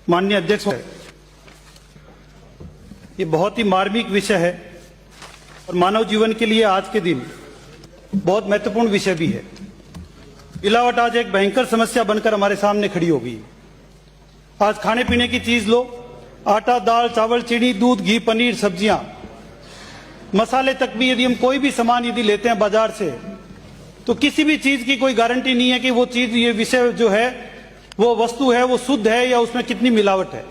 माननीय अध्यक्ष, ये बहुत ही मार्मिक विषय है और मानव जीवन के लिए आज के दिन बहुत महत्वपूर्ण विषय भी है। मिलावट आज एक भयंकर समस्या बनकर हमारे सामने खड़ी हो गई। आज खाने पीने की चीज लो, आटा, दाल, चावल, चीनी, दूध, घी, पनीर, सब्जियां, मसाले तक भी यदि हम कोई भी सामान यदि लेते हैं बाजार से, तो किसी भी चीज की कोई गारंटी नहीं है कि वो चीज, ये विषय जो है, वो वस्तु है, वो शुद्ध है या उसमें कितनी मिलावट है।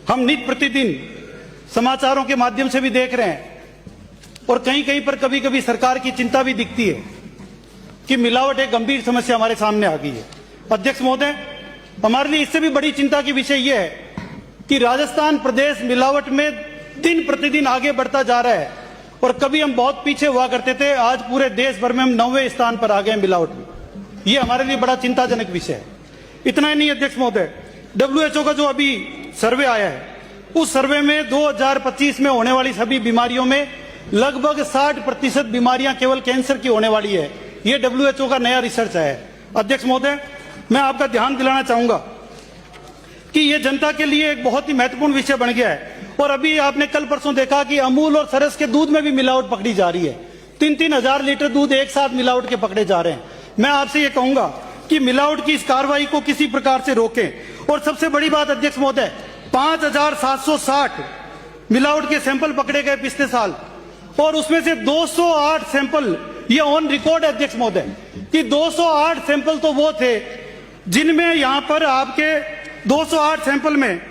हम नित्य प्रतिदिन समाचारों के माध्यम से भी देख रहे हैं और कहीं कहीं पर कभी कभी सरकार की चिंता भी दिखती है कि मिलावट एक गंभीर समस्या हमारे सामने आ गई है। अध्यक्ष महोदय, हमारे लिए इससे भी बड़ी चिंता की विषय यह है कि राजस्थान प्रदेश मिलावट में दिन प्रतिदिन आगे बढ़ता जा रहा है और कभी हम बहुत पीछे हुआ करते थे, आज पूरे देश भर में हम 9वें स्थान पर आ गए मिलावट में। यह हमारे लिए बड़ा चिंताजनक विषय है। इतना ही नहीं अध्यक्ष महोदय, WHO का जो अभी सर्वे आया है, उस सर्वे में 2025 में होने वाली सभी बीमारियों में लगभग 60% बीमारियां केवल कैंसर की होने वाली है। यह WHO का नया रिसर्च है। अध्यक्ष महोदय, मैं आपका ध्यान दिलाना चाहूंगा कि यह जनता के लिए एक बहुत ही महत्वपूर्ण विषय बन गया है और अभी आपने कल परसों देखा कि अमूल और सरस के दूध में भी मिलावट पकड़ी जा रही है। 3-3 हजार लीटर दूध एक साथ मिलावट के पकड़े जा रहे हैं। मैं आपसे यह कहूंगा कि मिलावट की इस कार्रवाई को किसी प्रकार से रोकें। और सबसे बड़ी बात अध्यक्ष महोदय, 5760 मिलावट के सैंपल पकड़े गए पिछले साल और उसमें से 208 सैंपल, ये ऑन रिकॉर्ड है अध्यक्ष महोदय, कि 208 सैंपल तो वो थे जिनमें यहां पर आपके 208 सैंपल में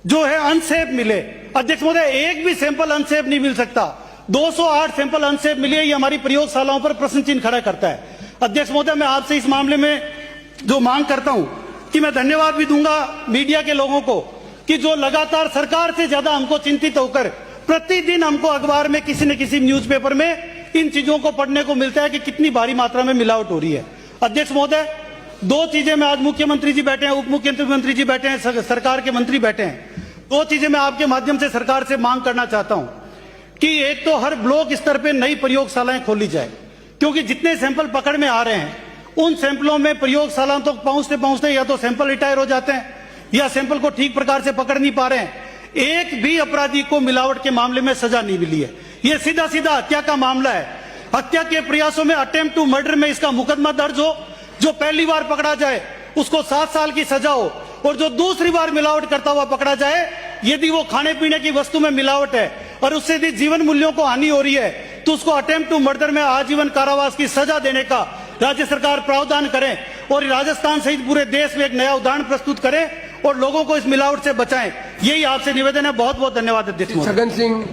जो है अनसेफ मिले। अध्यक्ष महोदय, एक भी सैंपल अनसेफ नहीं मिल सकता। 208 सैंपल अनसेफ मिले, ये हमारी प्रयोगशालाओं पर प्रश्न चिन्ह खड़ा करता है। अध्यक्ष महोदय, मैं आपसे इस मामले में जो मांग करता हूं कि मैं धन्यवाद भी दूंगा मीडिया के लोगों को कि जो लगातार सरकार से ज्यादा हमको चिंतित होकर प्रतिदिन हमको अखबार में किसी न किसी न्यूज़पेपर में इन चीजों को पढ़ने को मिलता है कि कितनी भारी मात्रा में मिलावट हो रही है। अध्यक्ष महोदय, दो चीजें मैं, आज मुख्यमंत्री जी बैठे हैं, उप मुख्यमंत्री जी बैठे हैं, सरकार के मंत्री बैठे हैं, दो चीजें मैं आपके माध्यम से सरकार से मांग करना चाहता हूं कि एक तो हर ब्लॉक स्तर पर नई प्रयोगशालाएं खोली जाए, क्योंकि जितने सैंपल पकड़ में आ रहे हैं उन सैंपलों में प्रयोगशालाओं तक पहुंचते पहुंचते या तो सैंपल रिटायर हो जाते हैं या सैंपल को ठीक प्रकार से पकड़ नहीं पा रहे हैं। एक भी अपराधी को मिलावट के मामले में सजा नहीं मिली है। यह सीधा सीधा हत्या का मामला है। हत्या के प्रयासों में, अटेम्प्ट टू मर्डर में इसका मुकदमा दर्ज हो, जो पहली बार पकड़ा जाए उसको 7 साल की सजा हो और जो दूसरी बार मिलावट करता हुआ पकड़ा जाए, यदि वो खाने पीने की वस्तु में मिलावट है और उससे यदि जीवन मूल्यों को हानि हो रही है, तो उसको अटेम्प्ट टू मर्डर में आजीवन कारावास की सजा देने का राज्य सरकार प्रावधान करें और राजस्थान सहित पूरे देश में एक नया उदाहरण प्रस्तुत करें और लोगों को इस मिलावट से बचाएं। यही आपसे निवेदन है। बहुत बहुत धन्यवाद अध्यक्ष। छगन सिंह।